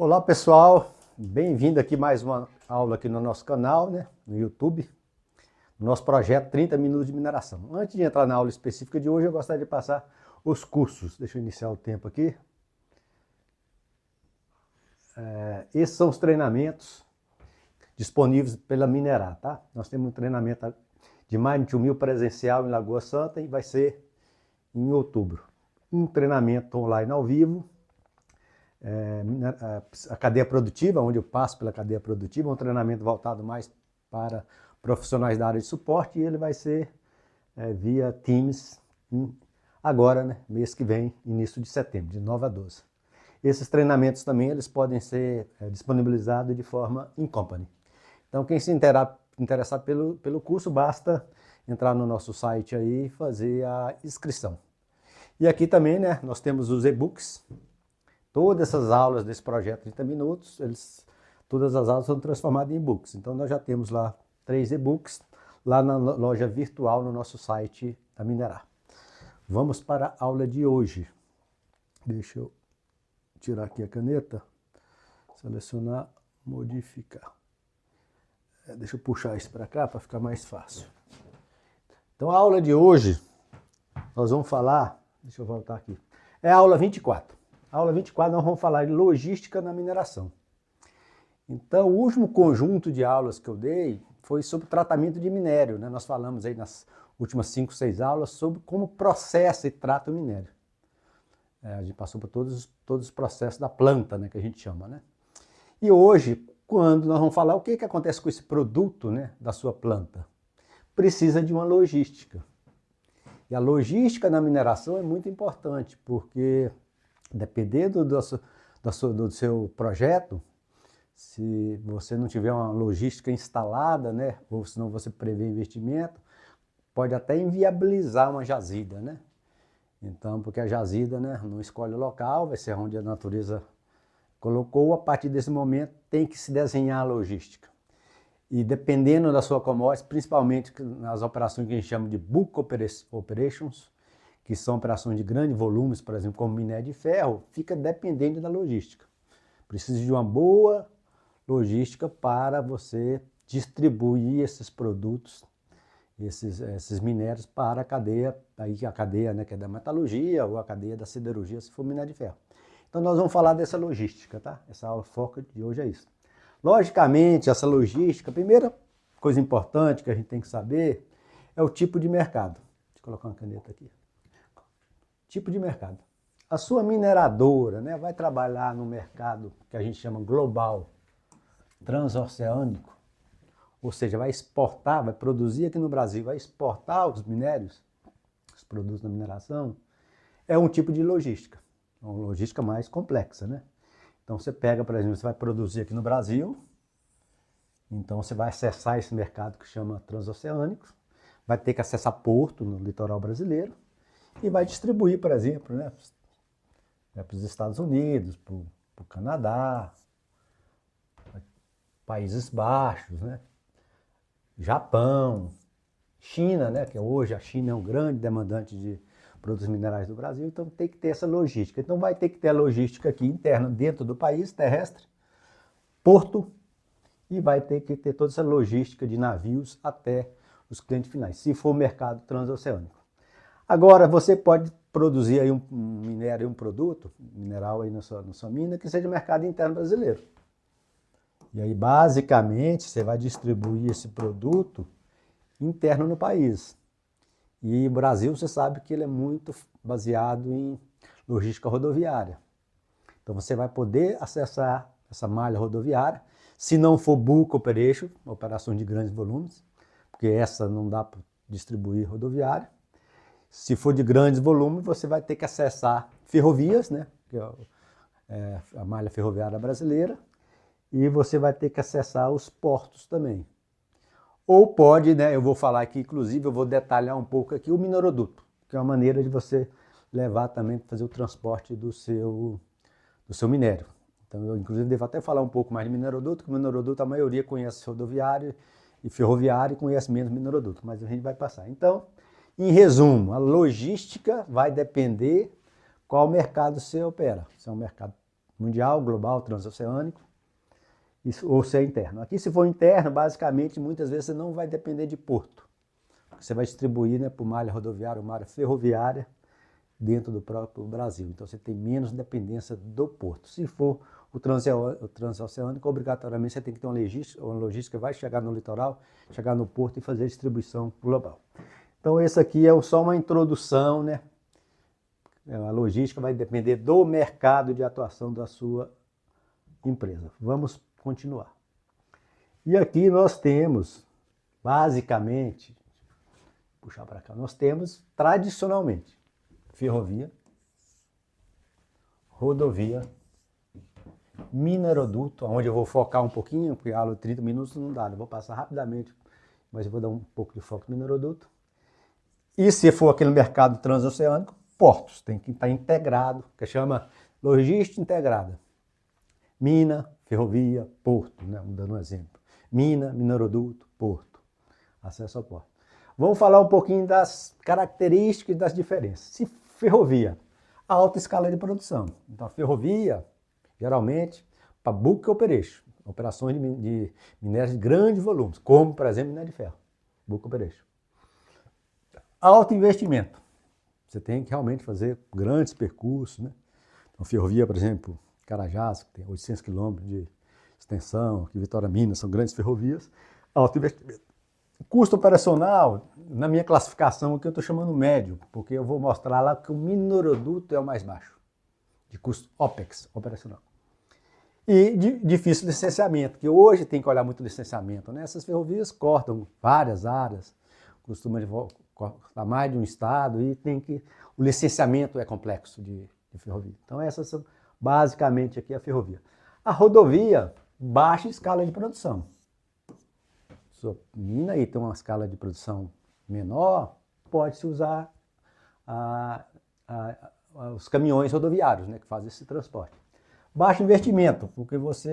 Olá pessoal, bem-vindo aqui mais uma aula aqui no nosso canal, né, no YouTube, no nosso projeto 30 minutos de mineração. Antes de entrar na aula específica de hoje, eu gostaria de passar os cursos. Deixa eu iniciar o tempo aqui. Esses são os treinamentos disponíveis pela Minerar, tá? Nós temos um treinamento de mais de 1.000 presencial em Lagoa Santa e vai ser em outubro. Um treinamento online ao vivo, a cadeia produtiva, onde eu passo pela cadeia produtiva, um treinamento voltado mais para profissionais da área de suporte, e ele vai ser via Teams agora, né, mês que vem, início de setembro, de 9 a 12. Esses treinamentos também eles podem ser disponibilizados de forma in company. Então, quem se interessar pelo curso, basta entrar no nosso site aí e fazer a inscrição. E aqui também, né, nós temos os e-books. Todas essas aulas desse projeto 30 minutos, todas as aulas são transformadas em e-books. Então nós já temos lá 3 e-books lá na loja virtual no nosso site da Minerar. Vamos para a aula de hoje. Deixa eu tirar aqui a caneta, selecionar, modificar. Deixa eu puxar isso para cá para ficar mais fácil. Então a aula de hoje, nós vamos falar, deixa eu voltar aqui, é a aula 24. A aula 24 nós vamos falar de logística na mineração. Então, o último conjunto de aulas que eu dei foi sobre tratamento de minério, né? Nós falamos aí nas últimas 5, 6 aulas sobre como processa e trata o minério. A gente passou por todos os processos da planta, né, que a gente chama, né? E hoje, quando nós vamos falar o que acontece com esse produto, né, da sua planta, precisa de uma logística. E a logística na mineração é muito importante, porque dependendo do seu projeto, se você não tiver uma logística instalada, né, ou se não você prevê investimento, pode até inviabilizar uma jazida, né? Então, porque a jazida, né, não escolhe o local, vai ser onde a natureza colocou, a partir desse momento tem que se desenhar a logística. E dependendo da sua commodity, principalmente nas operações que a gente chama de bulk operations, que são operações de grandes volumes, por exemplo, como minério de ferro, fica dependente da logística. Precisa de uma boa logística para você distribuir esses produtos, esses minérios para a cadeia, né, que é da metalurgia ou a cadeia da siderurgia, se for minério de ferro. Então nós vamos falar dessa logística, tá? Essa aula foca de hoje é isso. Logicamente, essa logística, a primeira coisa importante que a gente tem que saber é o tipo de mercado. Deixa eu colocar uma caneta aqui. Tipo de mercado. A sua mineradora, né, vai trabalhar no mercado que a gente chama global, transoceânico, ou seja, vai exportar, vai produzir aqui no Brasil, vai exportar os minérios, os produtos da mineração, é um tipo de logística, uma logística mais complexa, né? Então você pega, por exemplo, você vai produzir aqui no Brasil, então você vai acessar esse mercado que chama transoceânico, vai ter que acessar porto no litoral brasileiro, e vai distribuir, por exemplo, né, para os Estados Unidos, para o Canadá, Países Baixos, né, Japão, China, né, que hoje a China é um grande demandante de produtos minerais do Brasil, então tem que ter essa logística. Então vai ter que ter a logística aqui interna dentro do país, terrestre, porto, e vai ter que ter toda essa logística de navios até os clientes finais, se for mercado transoceânico. Agora, você pode produzir aí um minério, um produto, mineral aí na sua mina, que seja mercado interno brasileiro. E aí, basicamente, você vai distribuir esse produto interno no país. E o Brasil, você sabe que ele é muito baseado em logística rodoviária. Então, você vai poder acessar essa malha rodoviária, se não for bulk operation, operação de grandes volumes, porque essa não dá para distribuir rodoviária. Se for de grandes volumes, você vai ter que acessar ferrovias, né, que é a malha ferroviária brasileira, e você vai ter que acessar os portos também. Ou pode, né, eu vou falar aqui, inclusive, eu vou detalhar um pouco aqui o mineroduto, que é uma maneira de você levar também, fazer o transporte do seu minério. Então, eu, inclusive, devo até falar um pouco mais de mineroduto, porque o mineroduto a maioria conhece rodoviário e ferroviário e conhece menos mineroduto, mas a gente vai passar. Então, em resumo, a logística vai depender qual mercado você opera. Se é um mercado mundial, global, transoceânico, ou se é interno. Aqui, se for interno, basicamente, muitas vezes você não vai depender de porto. Você vai distribuir, né, por malha rodoviária ou malha ferroviária dentro do próprio Brasil. Então você tem menos dependência do porto. Se for o transoceânico, obrigatoriamente você tem que ter uma logística que vai chegar no litoral, chegar no porto e fazer a distribuição global. Então esse aqui é só uma introdução, né? A logística vai depender do mercado de atuação da sua empresa. Vamos continuar. E aqui nós temos, basicamente, puxar para cá, nós temos tradicionalmente ferrovia, rodovia, mineroduto, onde eu vou focar um pouquinho, porque a aula de 30 minutos não dá, eu vou passar rapidamente, mas eu vou dar um pouco de foco no mineroduto. E se for aquele mercado transoceânico, portos, tem que estar integrado, que chama logística integrada. Mina, ferrovia, porto, né? Dando um exemplo. Mina, mineroduto, porto, acesso ao porto. Vamos falar um pouquinho das características e das diferenças. Se ferrovia, alta escala de produção. Então a ferrovia, geralmente, para bulk operation, operações de minérios de grandes volumes, como, por exemplo, minério de ferro, bulk operation. Alto investimento. Você tem que realmente fazer grandes percursos, né? Então, ferrovia, por exemplo, Carajás, que tem 800 quilômetros de extensão, aqui Vitória Minas, são grandes ferrovias. Alto investimento. Custo operacional, na minha classificação aqui eu estou chamando médio, porque eu vou mostrar lá que o mineroduto é o mais baixo, de custo OPEX, operacional. E de difícil licenciamento, que hoje tem que olhar muito licenciamento, né? Essas ferrovias cortam várias áreas, costumam cortar mais de um estado e tem que... O licenciamento é complexo de ferrovia. Então essas são basicamente aqui a ferrovia. A rodovia, baixa escala de produção. Sua mina aí tem uma escala de produção menor, pode-se usar os caminhões rodoviários, né, que fazem esse transporte. Baixo investimento, porque os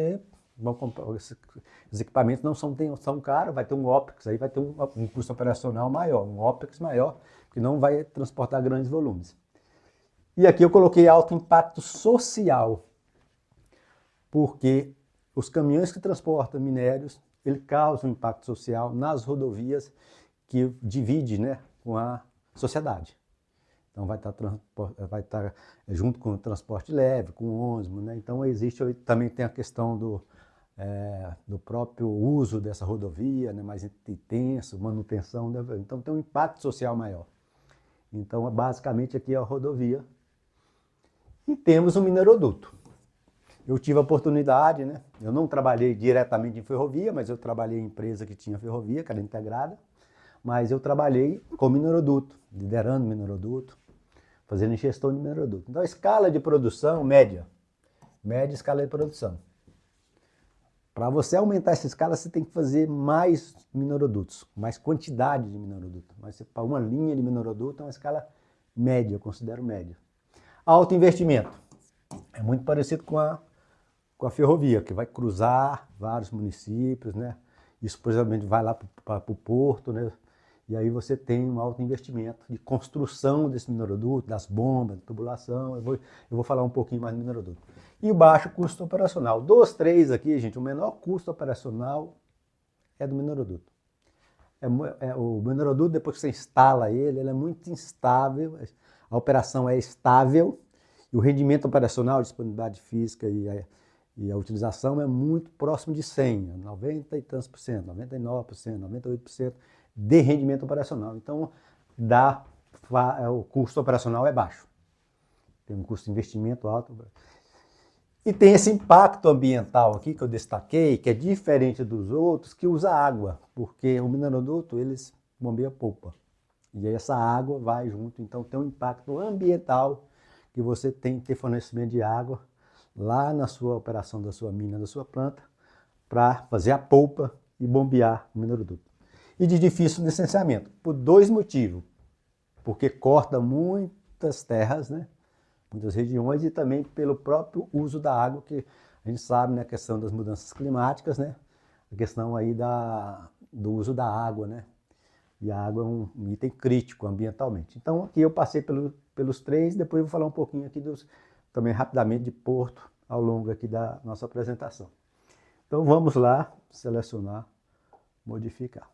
equipamentos não são caros, vai ter um OPEX, aí vai ter um custo operacional maior, um OPEX maior, que não vai transportar grandes volumes. E aqui eu coloquei alto impacto social, porque os caminhões que transportam minérios, ele causa um impacto social nas rodovias que divide, né, com a sociedade. Então vai estar junto com o transporte leve, com o ônibus, né? Então também tem a questão do próprio uso dessa rodovia, né, mais intenso, manutenção, né? Então tem um impacto social maior. Então basicamente aqui é a rodovia. E temos o mineroduto. Eu tive a oportunidade, né? Eu não trabalhei diretamente em ferrovia, mas eu trabalhei em empresa que tinha ferrovia, que era integrada. Mas eu trabalhei com mineroduto, liderando mineroduto, fazendo gestão de mineroduto. Então a escala de produção média escala de produção. Para você aumentar essa escala, você tem que fazer mais minerodutos, mais quantidade de mineroduto. Mas para uma linha de mineroduto é uma escala média, eu considero média. Alto investimento. É muito parecido com a ferrovia, que vai cruzar vários municípios, né? Isso, por exemplo, vai lá para o porto, né? E aí você tem um alto investimento de construção desse mineroduto, das bombas, de tubulação. Eu vou falar um pouquinho mais do mineroduto. E o baixo custo operacional. Dos três aqui, gente, o menor custo operacional é do mineroduto. O mineroduto, depois que você instala ele é muito instável, a operação é estável, e o rendimento operacional, a disponibilidade física e a utilização é muito próximo de 100, 90 e tantos por cento, 99%, 98% de rendimento operacional. Então, o custo operacional é baixo. Tem um custo de investimento alto. E tem esse impacto ambiental aqui que eu destaquei, que é diferente dos outros, que usa água, porque o mineroduto, eles bombeiam polpa. E aí essa água vai junto, então tem um impacto ambiental que você tem que ter fornecimento de água lá na sua operação da sua mina, da sua planta, para fazer a polpa e bombear o mineroduto. E de difícil licenciamento, por dois motivos. Porque corta muitas terras, né? Muitas regiões, e também pelo próprio uso da água, que a gente sabe, né, a questão das mudanças climáticas, né? A questão aí do uso da água, né? E a água é um item crítico ambientalmente. Então aqui eu passei pelos três, depois eu vou falar um pouquinho aqui também rapidamente de porto ao longo aqui da nossa apresentação. Então vamos lá, selecionar, modificar.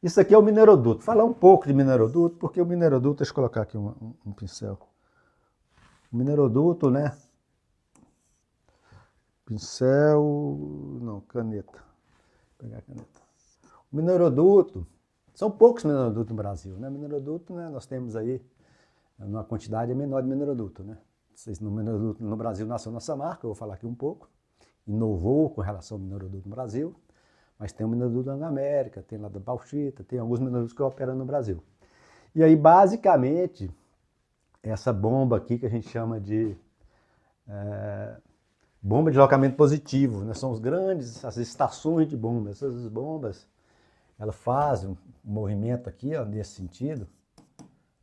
Isso aqui é o mineroduto. Falar um pouco de mineroduto, porque o mineroduto, deixa eu colocar aqui um pincel. O mineroduto, né? Pincel, não, caneta. Vou pegar a caneta. O mineroduto, são poucos minerodutos no Brasil, né? Mineroduto, né, nós temos aí uma quantidade menor de mineroduto, né? No mineroduto no Brasil nasceu na Samarco, eu vou falar aqui um pouco. Inovou com relação ao mineroduto no Brasil. Mas tem o mineroduto da Anglo-América, tem lá da Bauxita, tem alguns minerodutos que operam no Brasil. E aí, basicamente, essa bomba aqui que a gente chama de bomba de deslocamento positivo, né? São as estações de bomba. Essas bombas, ela faz um movimento aqui, ó, nesse sentido.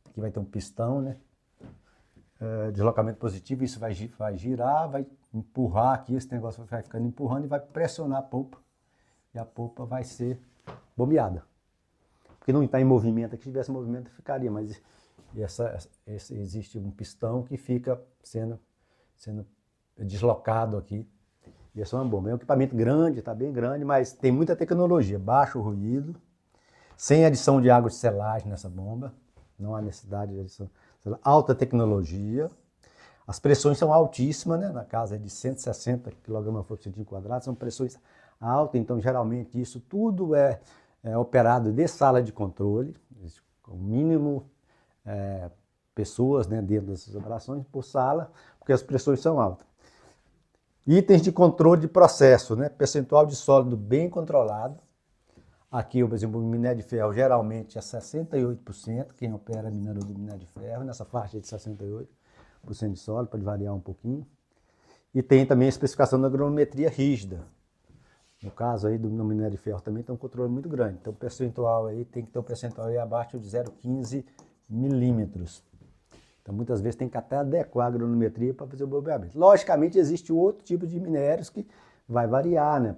Aqui vai ter um pistão, né? Deslocamento positivo, isso vai girar, vai empurrar aqui, esse negócio vai ficando empurrando e vai pressionar a polpa. E a polpa vai ser bombeada. Porque não está em movimento, aqui se tivesse movimento ficaria, mas existe um pistão que fica sendo deslocado aqui. E essa é uma bomba. É um equipamento grande, está bem grande, mas tem muita tecnologia. Baixo ruído, sem adição de água de selagem nessa bomba. Não há necessidade de adição. Alta tecnologia. As pressões são altíssimas, né? Na casa de 160 kg por centímetro quadrado, são pressões alta, então geralmente isso tudo é operado de sala de controle, com mínimo pessoas, né, dentro dessas operações por sala, porque as pressões são altas. Itens de controle de processo, né, percentual de sólido bem controlado. Aqui, por exemplo, o minério de ferro geralmente é 68%, quem opera minério de ferro, nessa faixa de 68% de sólido, pode variar um pouquinho. E tem também a especificação da granulometria rígida. No caso aí do minério de ferro também tem um controle muito grande. Então o percentual aí tem que ter um percentual aí abaixo de 0,15 milímetros. Então muitas vezes tem que até adequar a granulometria para fazer o bombeamento. Logicamente existe outro tipo de minérios que vai variar, né?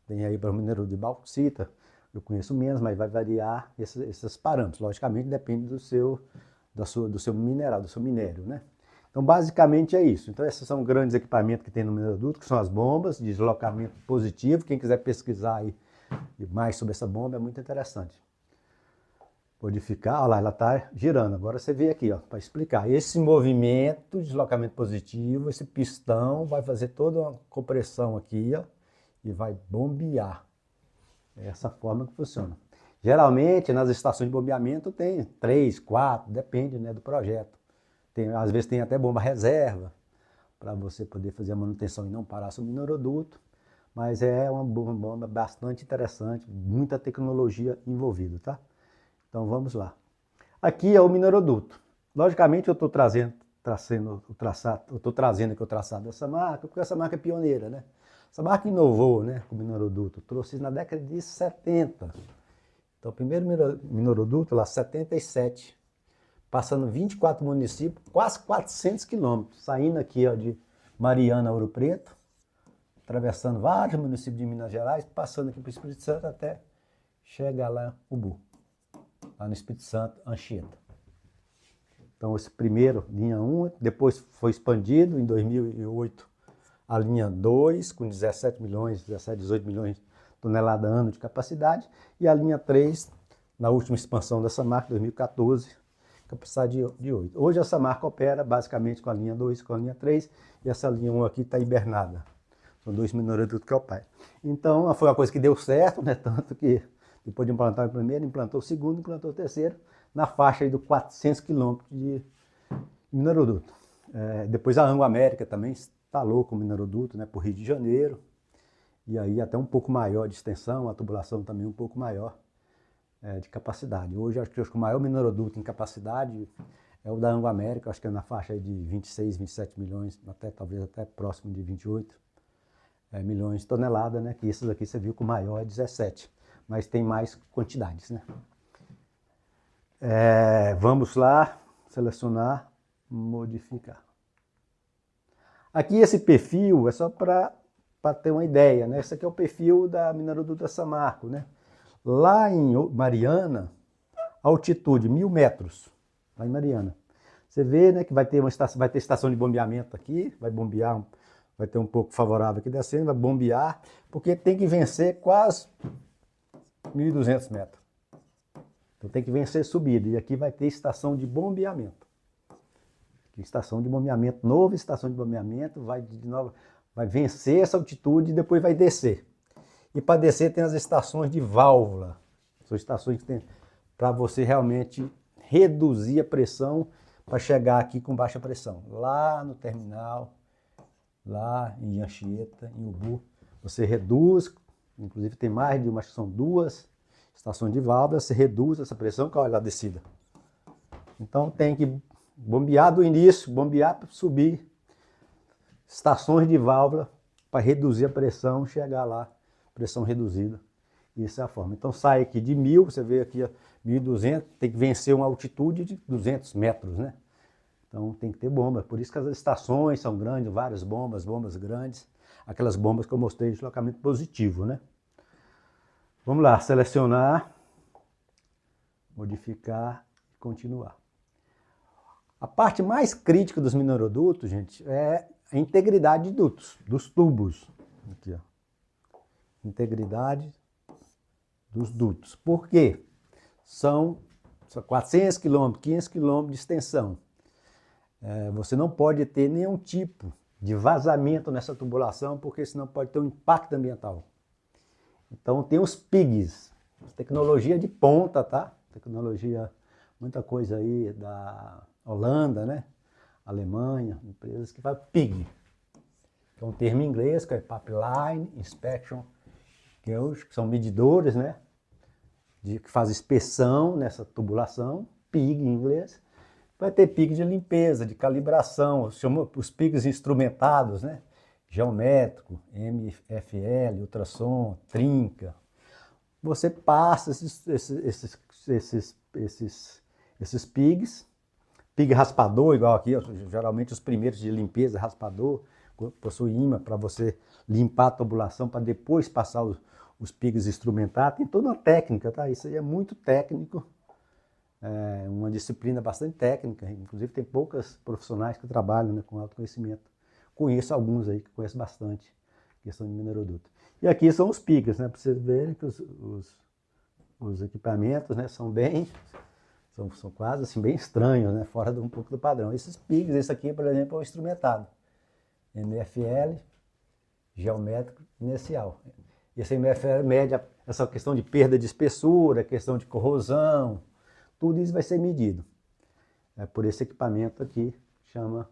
Tem aí para o minério de bauxita, eu conheço menos, mas vai variar esses parâmetros. Logicamente depende do seu mineral, do seu minério, né? Então, basicamente é isso. Então, esses são grandes equipamentos que tem no mineroduto, que são as bombas de deslocamento positivo. Quem quiser pesquisar aí mais sobre essa bomba é muito interessante. Modificar, olha lá, ela está girando. Agora você vê aqui, ó, para explicar. Esse movimento de deslocamento positivo, esse pistão vai fazer toda uma compressão aqui, ó, e vai bombear. É essa forma que funciona. Geralmente, nas estações de bombeamento tem 3, 4, depende, né, do projeto. Às vezes tem até bomba reserva, para você poder fazer a manutenção e não parar seu mineroduto. Mas é uma bomba bastante interessante, muita tecnologia envolvida, tá? Então vamos lá. Aqui é o mineroduto. Logicamente eu estou trazendo aqui o traçado dessa marca, porque essa marca é pioneira, né? Essa marca inovou, né, com o mineroduto, trouxe isso na década de 70. Então o primeiro mineroduto lá, 77. Passando 24 municípios, quase 400 quilômetros, saindo aqui, ó, de Mariana, Ouro Preto, atravessando vários municípios de Minas Gerais, passando aqui para o Espírito Santo até chegar lá Ubu, lá no Espírito Santo, Anchieta. Então esse primeiro, linha 1, depois foi expandido em 2008 a linha 2, com 17, 18 milhões de toneladas ano de capacidade, e a linha 3, na última expansão dessa marca, 2014, capacidade de 8. Hoje essa marca opera basicamente com a linha 2, com a linha 3, e essa linha 1 aqui está hibernada. São dois minerodutos que operam. Então foi uma coisa que deu certo, né? Tanto que depois de implantar o primeiro, implantou o segundo, implantou o terceiro, na faixa aí do 400 quilômetros de mineroduto. Depois a Anglo-América também instalou com o mineroduto, né, por Rio de Janeiro, e aí até um pouco maior de extensão, a tubulação também um pouco maior de capacidade. Hoje acho que o maior mineroduto em capacidade é o da Anglo-América, acho que é na faixa aí de 26, 27 milhões, talvez até próximo de 28 milhões de toneladas, né? Que esses aqui você viu que o maior é 17, mas tem mais quantidades, né? Vamos lá, selecionar, modificar. Aqui esse perfil é só para ter uma ideia, né? Esse aqui é o perfil da mineroduto da Samarco, né? Lá em Mariana, altitude 1000 metros, lá em Mariana. Você vê, né, que vai ter estação de bombeamento aqui, vai bombear, vai ter um pouco favorável aqui descendo, vai bombear, porque tem que vencer quase 1.200 metros. Então tem que vencer subida, e aqui vai ter estação de bombeamento. Aqui, estação de bombeamento, nova estação de bombeamento, vai vencer essa altitude e depois vai descer. E para descer tem as estações de válvula. São estações que tem para você realmente reduzir a pressão para chegar aqui com baixa pressão. Lá no terminal, lá em Anchieta, em Ubu, você reduz, inclusive tem mais de uma, acho que são 2 estações de válvula, você reduz essa pressão, que olha a descida. Então tem que bombear do início, bombear para subir, estações de válvula para reduzir a pressão, chegar lá, pressão reduzida. Isso é a forma. Então sai aqui de 1.000, você vê aqui 1.200, tem que vencer uma altitude de 200 metros, né? Então tem que ter bomba. Por isso que as estações são grandes, várias bombas grandes. Aquelas bombas que eu mostrei de deslocamento positivo, né? Vamos lá, selecionar, modificar e continuar. A parte mais crítica dos minerodutos, gente, é a integridade de dutos, dos tubos. Aqui, ó. Integridade dos dutos. Por quê? São 400 km, 500 km de extensão. Você não pode ter nenhum tipo de vazamento nessa tubulação, porque senão pode ter um impacto ambiental. Então tem os PIGs, tecnologia de ponta, tá? Tecnologia, muita coisa aí da Holanda, né? Alemanha, empresas que fazem PIG. Que é um termo em inglês, que é Pipeline Inspection, que são medidores, né? Que faz inspeção nessa tubulação, PIG em inglês. Vai ter PIG de limpeza, de calibração, os PIGs instrumentados, né? Geométrico, MFL, ultrassom, trinca. Você passa esses PIGs, PIG raspador, igual aqui, geralmente os primeiros de limpeza, raspador, possui imã para você limpar a tubulação, para depois passar os PIGs instrumentados. Tem toda uma técnica, tá? Isso aí é muito técnico, é uma disciplina bastante técnica, inclusive tem poucas profissionais que trabalham, né, com autoconhecimento. Conheço alguns aí que conhecem bastante questão de mineroduto. E aqui são os PIGs, né, para vocês verem que os equipamentos, né, são quase assim, bem estranhos, né, fora um pouco do padrão. Esses PIGs, esse aqui, por exemplo, é o instrumentado. MFL, geométrico, inercial. Esse MFL mede essa questão de perda de espessura, questão de corrosão, tudo isso vai ser medido. Por esse equipamento aqui, chama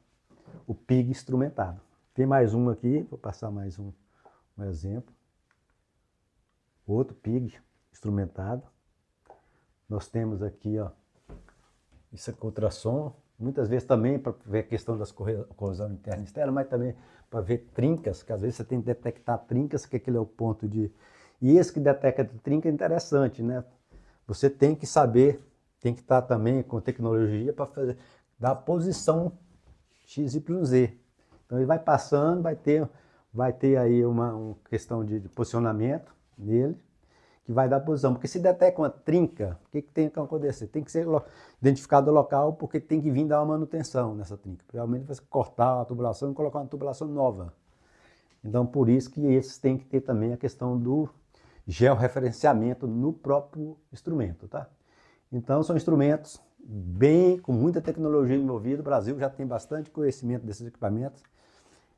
o PIG instrumentado. Tem mais um aqui, vou passar mais um exemplo. Outro PIG instrumentado. Nós temos aqui, ó, isso é ultrassom, muitas vezes também para ver a questão das corrosão interna e externa, mas também para ver trincas, que às vezes você tem que detectar trincas, que aquele é o ponto de... E esse que detecta trinca é interessante, né? Você tem que saber, tem que estar também com tecnologia para dar a posição XYZ. Então ele vai passando, vai ter aí uma questão de posicionamento nele, que vai dar posição. Porque se detecta uma trinca, o que tem que acontecer? Tem que ser identificado o local, porque tem que vir dar uma manutenção nessa trinca. Realmente vai cortar a tubulação e colocar uma tubulação nova. Então por isso que esses têm que ter também a questão do georreferenciamento no próprio instrumento, tá? Então são instrumentos com muita tecnologia envolvida. O Brasil já tem bastante conhecimento desses equipamentos.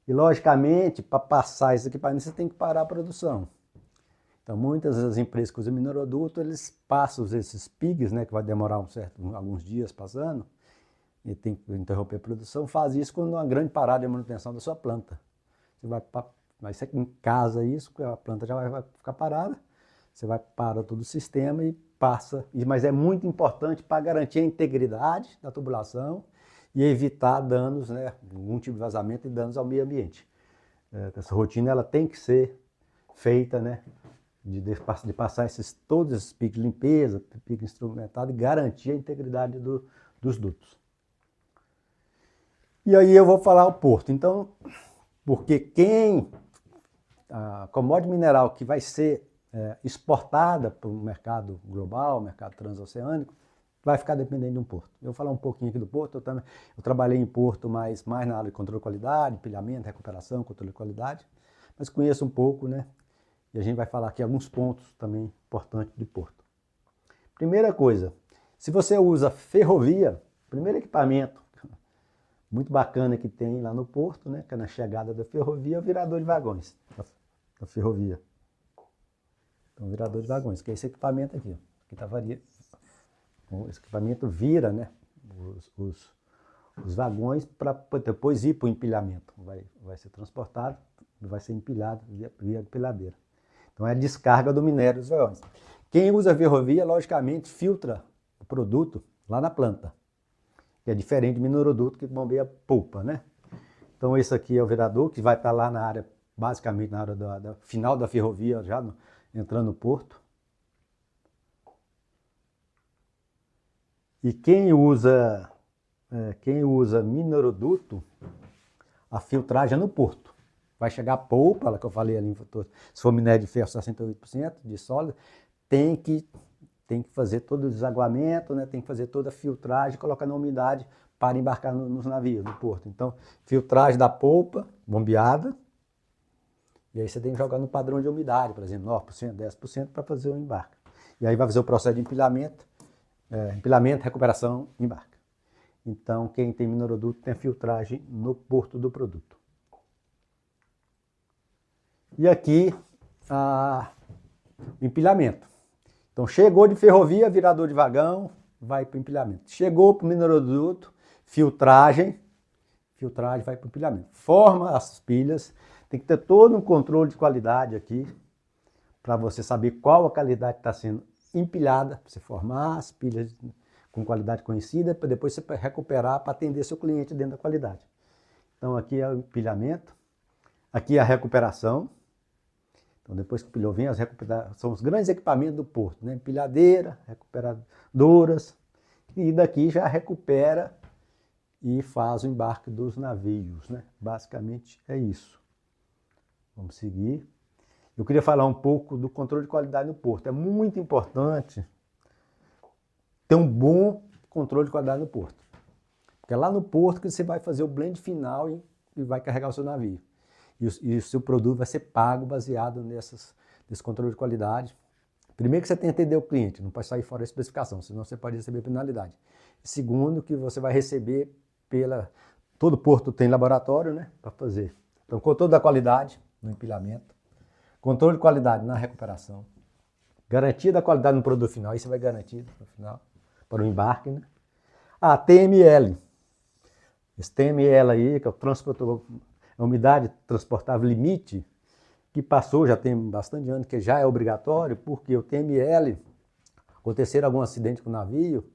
E logicamente, para passar esses equipamentos, você tem que parar a produção. Então muitas das empresas que usam mineroduto, eles passam esses PIGs, né, que vai demorar alguns dias passando, e tem que interromper a produção, faz isso com uma grande parada de manutenção da sua planta. Você vai ser em casa isso, a planta já vai ficar parada, você vai parar todo o sistema e passa. Mas é muito importante para garantir a integridade da tubulação e evitar danos, né, algum tipo de vazamento e danos ao meio ambiente. Essa rotina ela tem que ser feita, né, de passar todos esses PIGs de limpeza, PIG instrumentado e garantir a integridade dos dutos. E aí eu vou falar o porto. Então, porque a commodity mineral que vai ser exportada para o mercado global, mercado transoceânico, vai ficar dependendo de um porto. Eu vou falar um pouquinho aqui do porto, eu trabalhei em porto mais na área de controle de qualidade, empilhamento, recuperação, controle de qualidade, mas conheço um pouco, né? E a gente vai falar aqui alguns pontos também importantes de porto. Primeira coisa, se você usa ferrovia, primeiro equipamento muito bacana que tem lá no porto, né? Que é na chegada da ferrovia, é o virador de vagões da ferrovia. Então, virador de vagões, que é esse equipamento aqui, ó. Aqui tá varia. Esse equipamento vira, né, os vagões para depois ir para o empilhamento. Vai ser transportado, vai ser empilhado via empilhadeira. Então é a descarga do minério dos vagões. Quem usa ferrovia, logicamente, filtra o produto lá na planta, que é diferente do mineroduto que bombeia polpa, né? Então esse aqui é o virador que vai estar lá na área, basicamente na área da final da ferrovia, já entrando no porto. E quem usa mineroduto, a filtragem é no porto. Vai chegar a polpa, que eu falei ali, se for minério de ferro 68% de sólido, tem que fazer todo o desaguamento, né? Tem que fazer toda a filtragem, colocar na umidade para embarcar nos navios, no porto. Então, filtragem da polpa, bombeada, e aí você tem que jogar no padrão de umidade, por exemplo, 9%, 10% para fazer o embarque. E aí vai fazer o processo de empilamento, recuperação, embarque. Então, quem tem mineroduto tem a filtragem no porto do produto. E aqui, o empilhamento. Então, chegou de ferrovia, virador de vagão, vai para o empilhamento. Chegou para o mineroduto, filtragem vai para o empilhamento. Forma as pilhas, tem que ter todo um controle de qualidade aqui, para você saber qual a qualidade está sendo empilhada, para você formar as pilhas com qualidade conhecida, para depois você recuperar para atender seu cliente dentro da qualidade. Então aqui é o empilhamento, aqui é a recuperação. Então depois que empilhou, vem as recuperações, são os grandes equipamentos do porto, né? Empilhadeira, recuperadoras, e daqui já recupera e faz o embarque dos navios, né? Basicamente é isso. Vamos seguir. Eu queria falar um pouco do controle de qualidade no porto. É muito importante ter um bom controle de qualidade no porto. Porque é lá no porto que você vai fazer o blend final e vai carregar o seu navio. E o seu produto vai ser pago baseado nesse controle de qualidade. Primeiro que você tem que entender o cliente, não pode sair fora da especificação, senão você pode receber penalidade. Segundo que você vai receber todo porto tem laboratório, né, para fazer. Então, controle da qualidade no empilhamento, controle de qualidade na recuperação, garantia da qualidade no produto final, aí você vai garantir no final, para o embarque, né? TML. Esse TML aí, que é o transportador, a umidade transportável limite, que passou, já tem bastante anos, que já é obrigatório, porque o TML, acontecer algum acidente com o navio,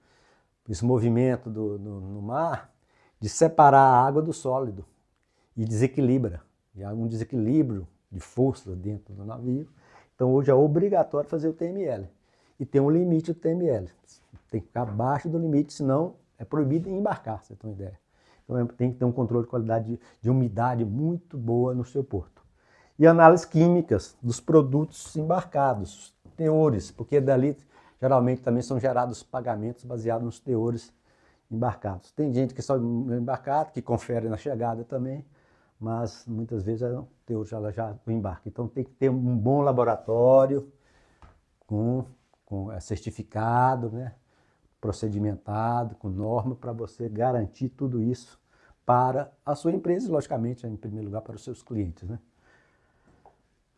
esse movimento no mar, de separar a água do sólido e desequilibra. E há um desequilíbrio de força dentro do navio. Então hoje é obrigatório fazer o TML. E tem um limite do TML. Tem que ficar abaixo do limite, senão é proibido embarcar, você tem uma ideia. Então tem que ter um controle de qualidade de umidade muito boa no seu porto. E análises químicas dos produtos embarcados, teores, porque dali geralmente também são gerados pagamentos baseados nos teores embarcados. Tem gente que só embarcado, que confere na chegada também, mas muitas vezes é o teor já o embarque. Então tem que ter um bom laboratório com certificado, né, procedimentado, com norma, para você garantir tudo isso para a sua empresa e, logicamente, em primeiro lugar, para os seus clientes, né?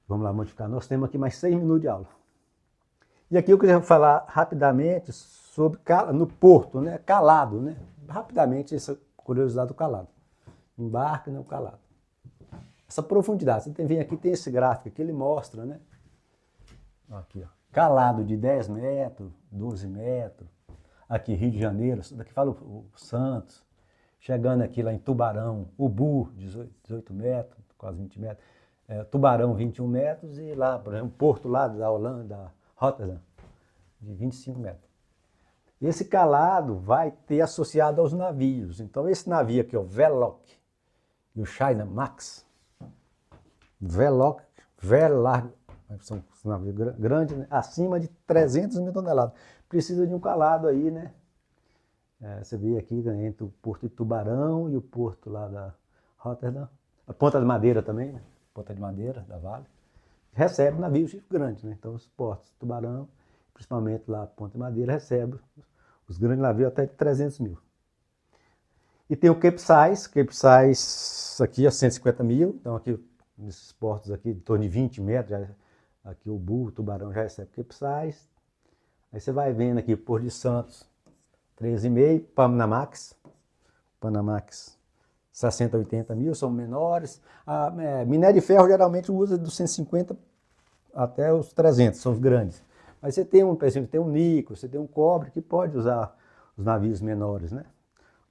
Vamos lá modificar. Nós temos aqui mais 6 minutos de aula. E aqui eu queria falar rapidamente sobre no porto, né? Calado, né? Rapidamente essa curiosidade do calado. Embarque, né? O calado. Essa profundidade. Você vem aqui, tem esse gráfico aqui, ele mostra, né? Aqui, ó. Calado de 10 metros, 12 metros. Aqui, Rio de Janeiro, daqui fala o Santos. Chegando aqui lá em Tubarão, Ubu, 18 metros, quase 20 metros. Tubarão, 21 metros. E lá, por exemplo, Porto lá da Holanda, Rotterdam, de 25 metros. Esse calado vai ter associado aos navios. Então, esse navio aqui, o Veloc e o China Max, Veloc, são navios grandes, né? Acima de 300 mil toneladas. Precisa de um calado aí, né? Você vê aqui, né, entre o Porto de Tubarão e o porto lá da Rotterdam, a Ponta de Madeira também, né? Ponta de Madeira da Vale, recebe navios grandes, né? Então os portos de Tubarão, principalmente lá a Ponta de Madeira, recebe os grandes navios até de 300 mil. E tem o Capesize aqui a 150 mil, então aqui nesses portos aqui, em torno de 20 metros, aqui o Bull, o Tubarão já recebe Capesize. Aí você vai vendo aqui, Porto de Santos, 13,5, Panamax 60, 80 mil, são menores. Minério de ferro geralmente usa dos 150 até os 300, são os grandes. Mas você tem por exemplo, tem um níquel, você tem um cobre que pode usar os navios menores, né?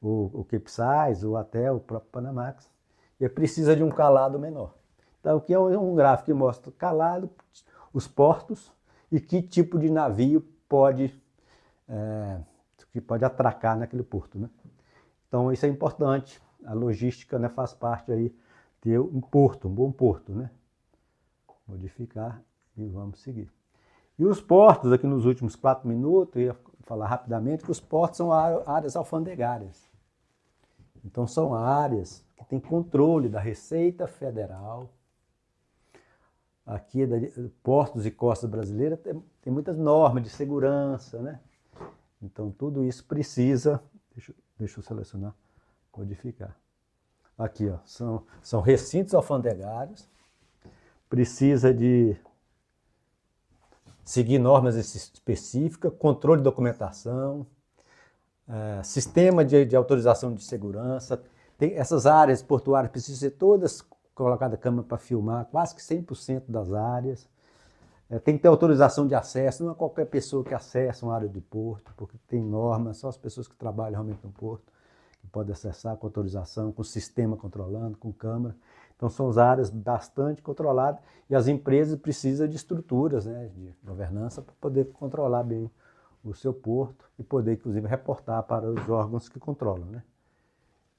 O Capesize, ou até o próprio Panamax, e precisa de um calado menor. Então aqui é um gráfico que mostra o calado, os portos e que tipo de navio que pode atracar naquele porto, né? Então isso é importante, a logística, né, faz parte aí ter um porto, um bom porto, né? Modificar e vamos seguir. E os portos, aqui nos últimos 4 minutos, eu ia falar rapidamente que os portos são áreas alfandegárias. Então são áreas que têm controle da Receita Federal. Aqui, portos e costas brasileiras, tem muitas normas de segurança, né? Então tudo isso precisa, deixa eu selecionar, codificar. Aqui, ó, são recintos alfandegários, precisa de seguir normas específicas, controle de documentação, sistema de autorização de segurança. Essas áreas portuárias precisam ser todas colocadas câmera para filmar, quase que 100% das áreas. Tem que ter autorização de acesso, não é qualquer pessoa que acessa uma área do porto, porque tem normas, só as pessoas que trabalham realmente no porto que podem acessar com autorização, com sistema controlando, com câmera. Então são áreas bastante controladas e as empresas precisam de estruturas, né, de governança para poder controlar bem o seu porto e poder, inclusive, reportar para os órgãos que controlam, né?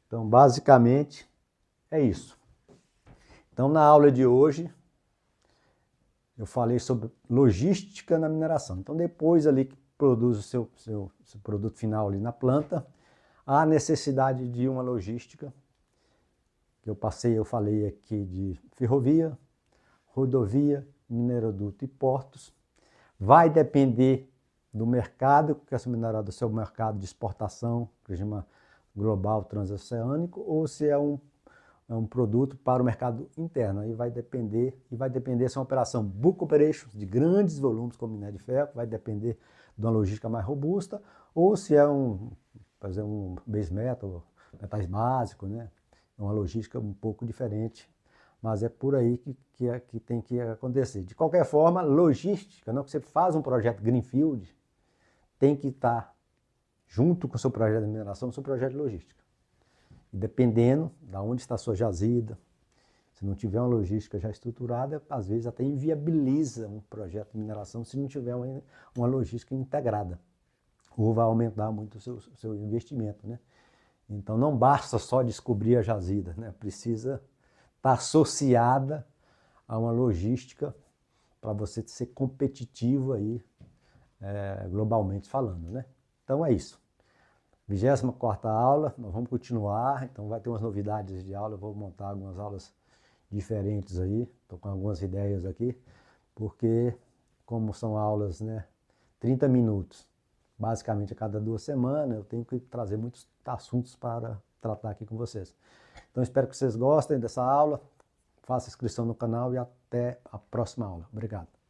Então, basicamente, é isso. Então, na aula de hoje, eu falei sobre logística na mineração. Então, depois ali que produz o seu produto final ali na planta, há necessidade de uma logística, que eu falei aqui de ferrovia, rodovia, mineroduto e portos. Vai depender do mercado, que essa minerada é o seu mercado de exportação, regime global transoceânico, ou se é um produto para o mercado interno. Aí vai depender se é uma operação bulk operation, de grandes volumes, como minério de ferro, vai depender de uma logística mais robusta, ou se é fazer um base metal, metais básicos, né? É uma logística um pouco diferente, mas é por aí que tem que acontecer. De qualquer forma, logística, não que você faz um projeto greenfield, tem que estar junto com o seu projeto de mineração, o seu projeto de logística. E dependendo de onde está a sua jazida, se não tiver uma logística já estruturada, às vezes até inviabiliza um projeto de mineração se não tiver uma logística integrada. Ou vai aumentar muito o seu investimento, né? Então não basta só descobrir a jazida, né? Precisa estar associada a uma logística para você ser competitivo aí, globalmente falando, né? Então é isso. 24ª aula, nós vamos continuar, então vai ter umas novidades de aula, eu vou montar algumas aulas diferentes aí, estou com algumas ideias aqui, porque como são aulas, né, 30 minutos, basicamente a cada 2 semanas, eu tenho que trazer muitos assuntos para tratar aqui com vocês. Então espero que vocês gostem dessa aula, faça inscrição no canal e até a próxima aula. Obrigado.